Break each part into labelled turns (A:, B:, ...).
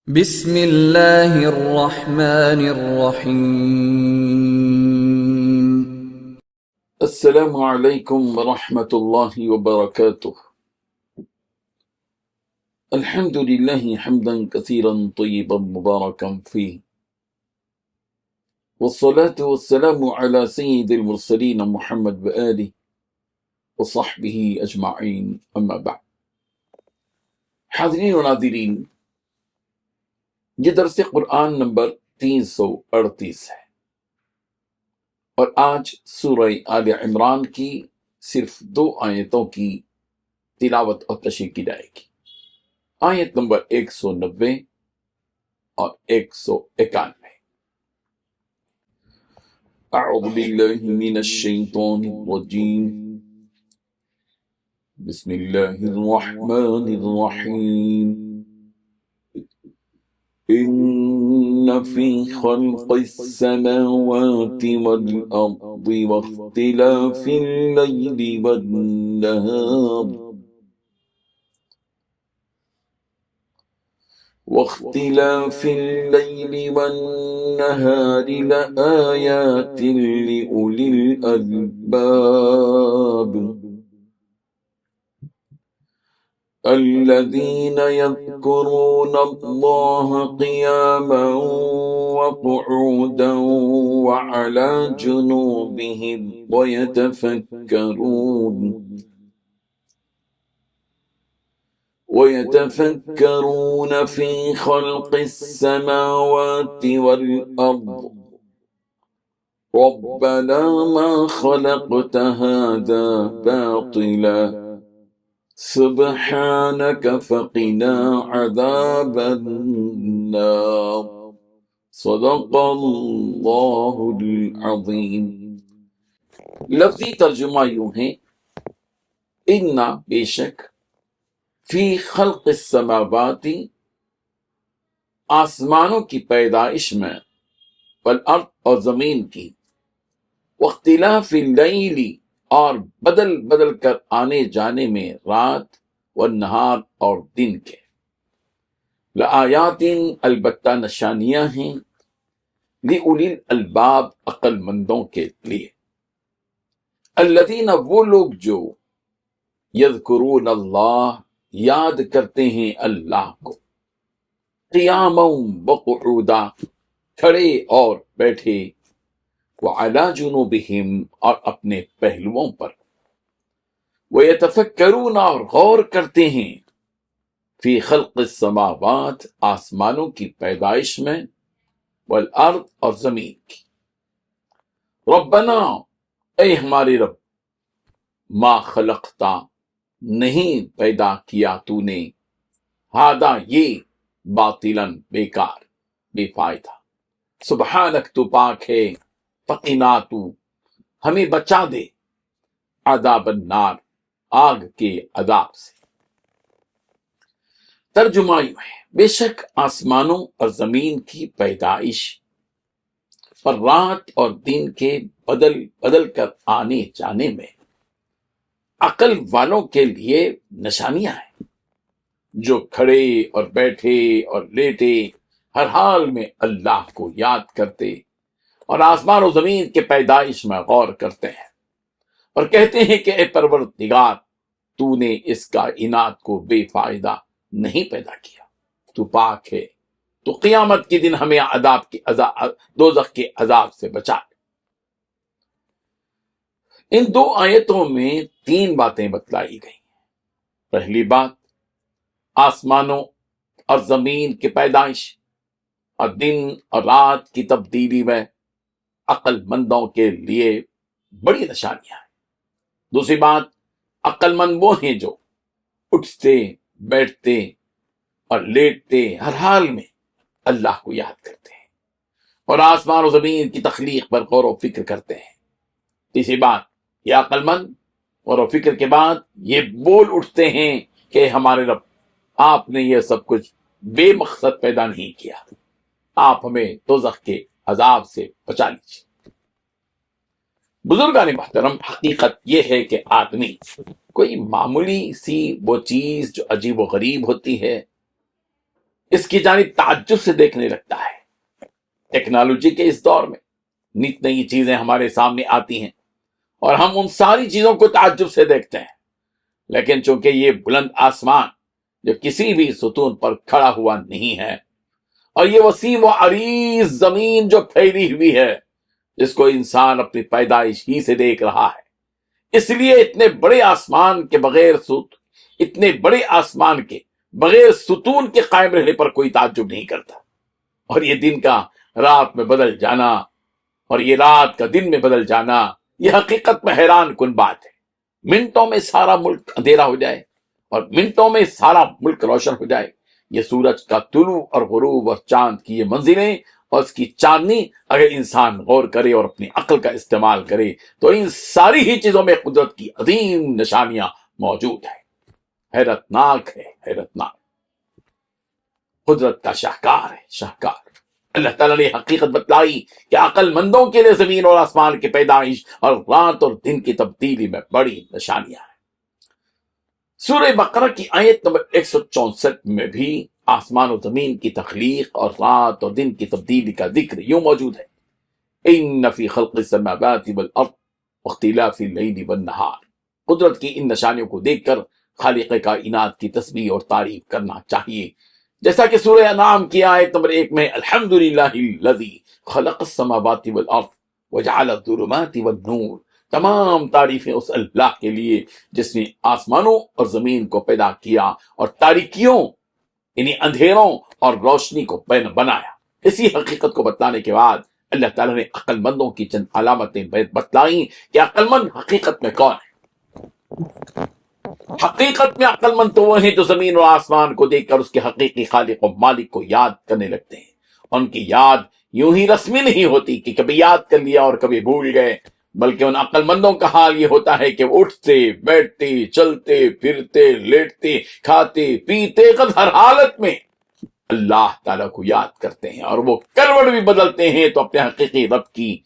A: بسم اللہ الرحمن الرحیم۔
B: السلام علیکم ورحمۃ اللہ وبرکاتہ۔ الحمد للہ حمدا کثیرا طیبا مبارکا فیہ، والصلاة والسلام علی سید المرسلین محمد وآلہ وصحبہ اجمعین، اما بعد۔ حاضرین و ناظرین، یہ درس قرآن نمبر 338 ہے، اور آج سورہ آل عمران کی صرف 2 آیتوں کی تلاوت اور تشریح کی جائے گی، آیت نمبر 190 اور 191۔ اعوذ باللہ من الشیطان الرجیم، بسم اللہ الرحمن الرحیم۔ ان فی خلق السماوات والارض واختلاف اللیل والنہار لآیات لأولی الألباب الذین یذکرون اللہ قیاما وقعودا وعلی جنوبہم ويتفكرون في خلق السماوات والأرض ربنا ما خلقت هذا باطلا سبحانك فقنا عذاب النار صدق اللہ العظیم۔ لفظی ترجمہ یوں ہے، اِنَّ بے شک، فی خلق السماوات آسمانوں کی پیدائش میں، والارض اور زمین کی، واختلاف اللیل اور بدل بدل کر آنے جانے میں رات، والنہار اور دن کے، لآیات البتہ نشانیاں ہیں، لأولی الالباب عقل مندوں کے لیے، الذین وہ لوگ جو، یذکرون اللہ یاد کرتے ہیں اللہ کو، قیاما وقعودا کھڑے اور بیٹھے، وعلی جنوبہم اور اپنے پہلوؤں پر، ویتفکرون اور غور کرتے ہیں، فی خلق السماوات آسمانوں کی پیدائش میں، والارض اور زمین کی، ربنا اے ہمارے رب، ما خلقتا نہیں پیدا کیا تو نے، ہادہ یہ، باطلاً بیکار بے فائدہ، سبحانک تو پاک ہے، فقنا تو ہمیں بچا دے، عذاب النار آگ کے عذاب سے۔ ترجمہ یوں ہے، بے شک آسمانوں اور زمین کی پیدائش اور رات اور دن کے بدل بدل کر آنے جانے میں عقل والوں کے لیے نشانیاں ہیں، جو کھڑے اور بیٹھے اور لیٹے ہر حال میں اللہ کو یاد کرتے اور آسمان و زمین کے پیدائش میں غور کرتے ہیں، اور کہتے ہیں کہ اے پروردگار، تو نے اس کائنات کو بے فائدہ نہیں پیدا کیا، تو پاک ہے، تو قیامت کے دن ہمیں دوزخ کے عذاب سے بچا۔ ان 2 آیتوں میں 3 باتیں بتلائی گئی۔ پہلی بات، آسمانوں اور زمین کی پیدائش اور دن اور رات کی تبدیلی میں عقل مندوں کے لیے بڑی نشانیاں ہیں۔ دوسری بات، عقل مند وہ ہیں جو اٹھتے بیٹھتے اور لیٹتے ہر حال میں اللہ کو یاد کرتے ہیں اور آسمان و زمین کی تخلیق پر غور و فکر کرتے ہیں۔ تیسری بات، یہ عقل مند غور و فکر کے بعد یہ بول اٹھتے ہیں کہ ہمارے رب، آپ نے یہ سب کچھ بے مقصد پیدا نہیں کیا، آپ ہمیں دوزخ کے عذاب سے بچا لیجیے۔ بزرگان محترم، حقیقت یہ ہے کہ آدمی کوئی معمولی سی وہ چیز جو عجیب و غریب ہوتی ہے، اس کی جانب تعجب سے دیکھنے لگتا ہے۔ ٹیکنالوجی کے اس دور میں نت نئی چیزیں ہمارے سامنے آتی ہیں اور ہم ان ساری چیزوں کو تعجب سے دیکھتے ہیں، لیکن چونکہ یہ بلند آسمان جو کسی بھی ستون پر کھڑا ہوا نہیں ہے، اور یہ وسیع و عریض زمین جو پھیلی ہوئی ہے جس کو انسان اپنی پیدائش ہی سے دیکھ رہا ہے، اس لیے اتنے بڑے آسمان کے بغیر ستون کے قائم رہنے پر کوئی تعجب نہیں کرتا۔ اور یہ دن کا رات میں بدل جانا اور یہ رات کا دن میں بدل جانا، یہ حقیقت میں حیران کن بات ہے۔ منٹوں میں سارا ملک اندھیرا ہو جائے اور منٹوں میں سارا ملک روشن ہو جائے۔ یہ سورج کا طلوع اور غروب اور چاند کی یہ منزلیں اور اس کی چاندنی، اگر انسان غور کرے اور اپنی عقل کا استعمال کرے تو ان ساری ہی چیزوں میں قدرت کی عظیم نشانیاں موجود ہیں۔ حیرتناک ہے، حیرتناک، قدرت کا شاہکار ہے، شاہکار۔ اللہ تعالیٰ نے حقیقت بتلائی کہ عقل مندوں کے لیے زمین اور آسمان کی پیدائش اور رات اور دن کی تبدیلی میں بڑی نشانیاں ہیں۔ سورہ بقرہ کی آیت نمبر 164 میں بھی آسمان و زمین کی تخلیق اور رات اور دن کی تبدیلی کا ذکر یوں موجود ہے، ان فی خلق السماوات والارض واختلاف اللیل والنہار۔ قدرت کی ان نشانیوں کو دیکھ کر خالق کائنات کی تسبیح اور تعریف کرنا چاہیے، جیسا کہ سورہ انعام کی آیت نمبر 1 میں الحمدللہ الذی خلق السماوات والارض وجعل الظلمات والنور، تمام تعریفیں اس اللہ کے لیے جس نے آسمانوں اور زمین کو پیدا کیا اور تاریکیوں یعنی اندھیروں اور روشنی کو بنایا۔ اسی حقیقت کو بتلانے کے بعد اللہ تعالیٰ نے عقل مندوں کی چند علامتیں بتلائیں کہ عقل مند حقیقت میں کون ہے۔ حقیقت میں عقل مند تو وہ ہیں جو زمین اور آسمان کو دیکھ کر اس کے حقیقی خالق و مالک کو یاد کرنے لگتے ہیں۔ ان کی یاد یوں ہی رسمی نہیں ہوتی کہ کبھی یاد کر لیا اور کبھی بھول گئے، بلکہ ان عقل مندوں کا حال یہ ہوتا ہے کہ وہ اٹھتے بیٹھتے چلتے پھرتے لیٹتے کھاتے پیتے ہر حالت میں اللہ تعالیٰ کو یاد کرتے ہیں، اور وہ کروٹ بھی بدلتے ہیں تو اپنے حقیقی رب کی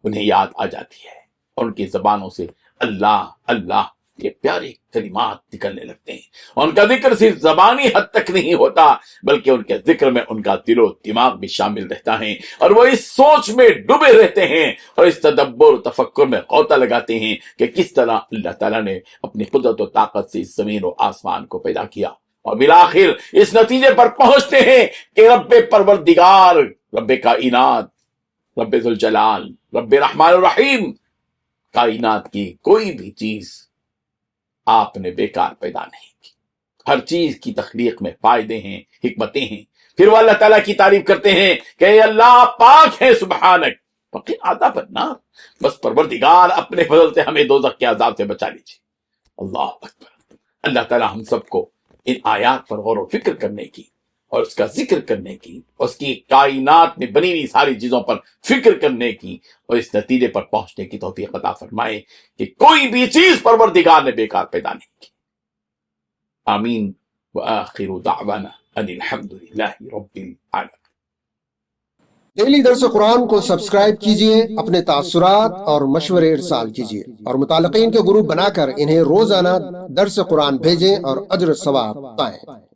B: انہیں یاد آ جاتی ہے۔ ان کی زبانوں سے اللہ اللہ یہ پیارے کلمات نکلنے لگتے ہیں۔ ان کا ذکر صرف زبانی حد تک نہیں ہوتا، بلکہ ان کے ذکر میں ان کا دل و دماغ بھی شامل رہتا ہے، اور وہ اس سوچ میں ڈوبے رہتے ہیں اور اس تدبر و تفکر میں غوطہ لگاتے ہیں کہ کس طرح اللہ تعالیٰ نے اپنی قدرت و طاقت سے اس زمین و آسمان کو پیدا کیا، اور بالآخر اس نتیجے پر پہنچتے ہیں کہ رب پروردگار، رب کائنات، رب ذوالجلال، رب رحمان الرحیم، کائنات کی کوئی بھی چیز آپ نے بیکار پیدا نہیں کی، ہر چیز کی تخلیق میں فائدے ہیں، حکمتیں ہیں۔ پھر وہ اللہ تعالیٰ کی تعریف کرتے ہیں کہ اے اللہ پاک ہے، سبحانک فقیر عذاب النار، بس پروردگار اپنے فضل سے ہمیں دوزخ کے عذاب سے بچا لیجیے۔ اللہ اکبر۔ اللہ تعالیٰ ہم سب کو ان آیات پر غور و فکر کرنے کی اور اس کا ذکر کرنے کی، اس کی کائنات میں بنی ہوئی ساری چیزوں پر فکر کرنے کی اور اس نتیجے پر پہنچنے کی توفیق عطا فرمائے کہ کوئی بھی چیز پروردگار نے بیکار پیدا نہیں کی۔ آمین وآخر دعوانا ان الحمدللہ رب العالمین۔
C: ڈیلی درس قرآن کو سبسکرائب کیجئے، اپنے تاثرات اور مشورے ارسال کیجئے، اور متعلقین کے گروپ بنا کر انہیں روزانہ درس قرآن بھیجیں اور اجر ثواب پائیں۔